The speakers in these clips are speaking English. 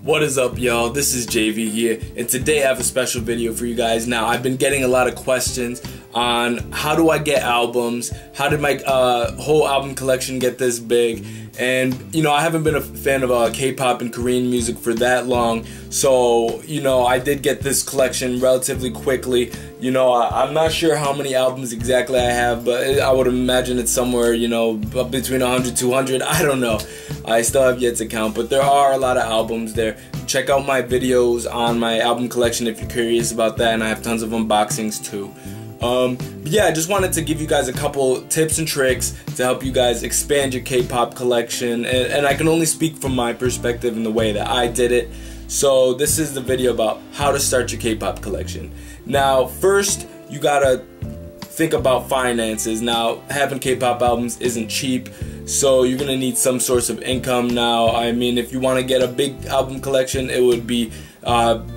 What is up, y'all? This is JV here, and today I have a special video for you guys. Now, I've been getting a lot of questions on how do I get albums, how did my whole album collection get this big, and I haven't been a fan of K-pop and Korean music for that long, so I did get this collection relatively quickly. I'm not sure how many albums exactly I have, but I would imagine it's somewhere between 100 200. I don't know, I still have yet to count, but there are a lot of albums there. Check out my videos on my album collection if you're curious about that, and I have tons of unboxings too. But yeah, I just wanted to give you guys a couple tips and tricks to help you guys expand your K-pop collection, and I can only speak from my perspective and the way that I did it. So this is the video about how to start your K-pop collection. Now, first you gotta think about finances. Now, having K-pop albums isn't cheap, so you're gonna need some source of income. Now, I mean, if you want to get a big album collection, it would be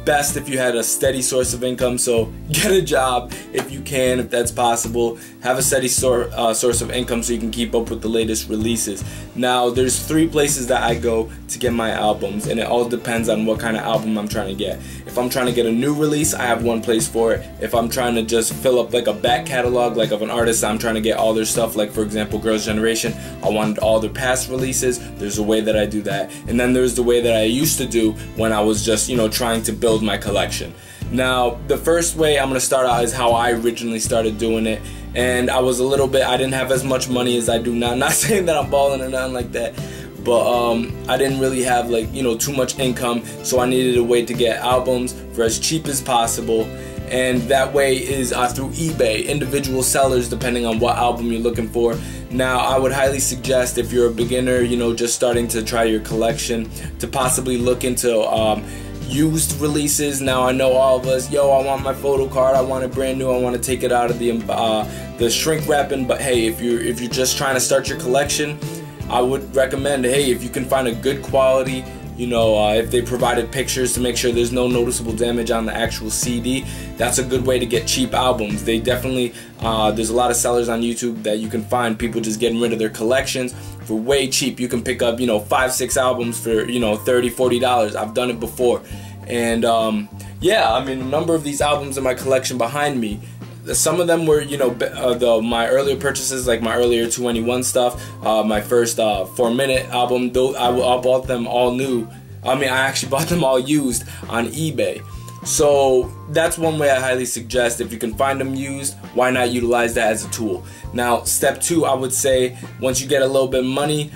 best if you had a steady source of income. So get a job if you can, if that's possible. Have a steady source of income so you can keep up with the latest releases. Now, there's 3 places that I go to get my albums, and it all depends on what kind of album I'm trying to get. If I'm trying to get a new release, I have one place for it. If I'm trying to just fill up like a back catalog, like of an artist, I'm trying to get all their stuff, like for example Girls' Generation, I wanted all their past releases, there's a way that I do that. And then there's the way that I used to do when I was just trying to build my collection. Now, the first way I'm going to start out is how I originally started doing it, and I didn't have as much money as I do now. Not saying that I'm balling or nothing like that, but I didn't really have too much income, so I needed a way to get albums for as cheap as possible, and that way is through eBay, individual sellers depending on what album you're looking for. Now, I would highly suggest, if you're a beginner, just starting to try your collection, to possibly look into used releases. Now, I know all of us, I want my photo card, I want it brand new, I want to take it out of the shrink wrapping. But hey, if you're just trying to start your collection, I would recommend, hey, if you can find a good quality, if they provided pictures to make sure there's no noticeable damage on the actual CD, that's a good way to get cheap albums. They definitely, there's a lot of sellers on YouTube that you can find people just getting rid of their collections for way cheap. You can pick up 5-6 albums for $30-$40. I've done it before, and yeah, I mean, a number of these albums in my collection behind me, some of them were my earlier purchases, like my earlier 2NE1 stuff, my first 4-minute album. I bought them all new. I actually bought them all used on eBay. So that's one way I highly suggest. If you can find them used, why not utilize that as a tool? Now, step 2, I would say, once you get a little bit of money,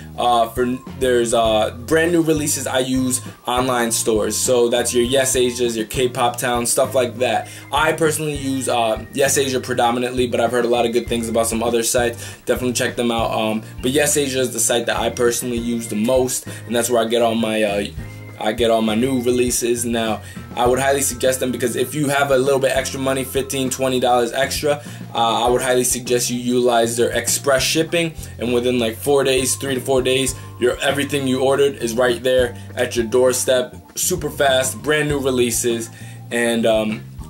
there's brand new releases. I use online stores, so that's your Yes Asia's, your K-Pop Town, stuff like that. I personally use Yes Asia predominantly, but I've heard a lot of good things about some other sites. Definitely check them out. But Yes Asia is the site that I personally use the most, and that's where I get all my new releases. Now, I would highly suggest them because if you have a little bit extra money, $15-$20 extra, I would highly suggest you utilize their express shipping, and within like 4 days, 3 to 4 days, everything you ordered is right there at your doorstep, super fast, brand new releases. And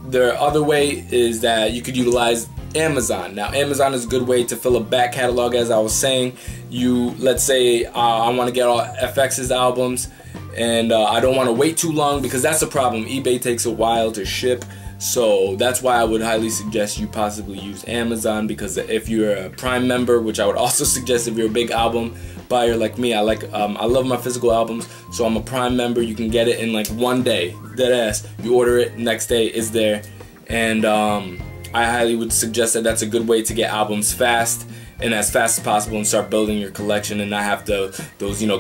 the other way is that you could utilize Amazon. Now, Amazon is a good way to fill a back catalog. As I was saying, let's say I want to get all FX's albums, and I don't want to wait too long, because that's the problem. eBay takes a while to ship, so that's why I would highly suggest you possibly use Amazon. Because if you're a Prime member, which I would also suggest if you're a big album buyer like me, I love my physical albums, so I'm a Prime member. You can get it in like 1 day, deadass. You order it, next day it's there, and I highly would suggest that that's a good way to get albums fast, and as fast as possible, and start building your collection and not have those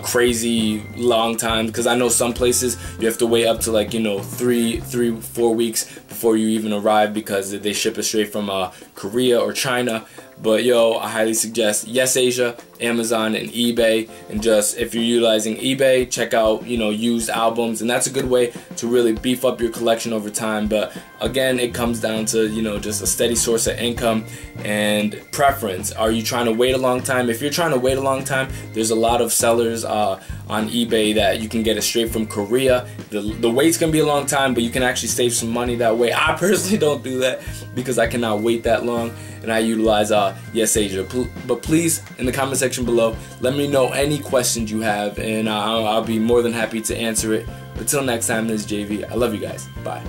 crazy long times. Because I know some places you have to wait up to 3-4 weeks before you even arrive, because they ship it straight from Korea or China. But I highly suggest Yes Asia, Amazon, and eBay. And just, if you're utilizing eBay, check out used albums, and that's a good way to really beef up your collection over time. But again, it comes down to just a steady source of income and preference. Are you trying to wait a long time? If you're trying to wait a long time, there's a lot of sellers on eBay that you can get it straight from Korea. The wait's gonna be a long time, but you can actually save some money that way. I personally don't do that because I cannot wait that long, and I utilize Yes Asia. But please, in the comment section below, let me know any questions you have, and I'll be more than happy to answer it Until next time, this is JV. I love you guys. Bye.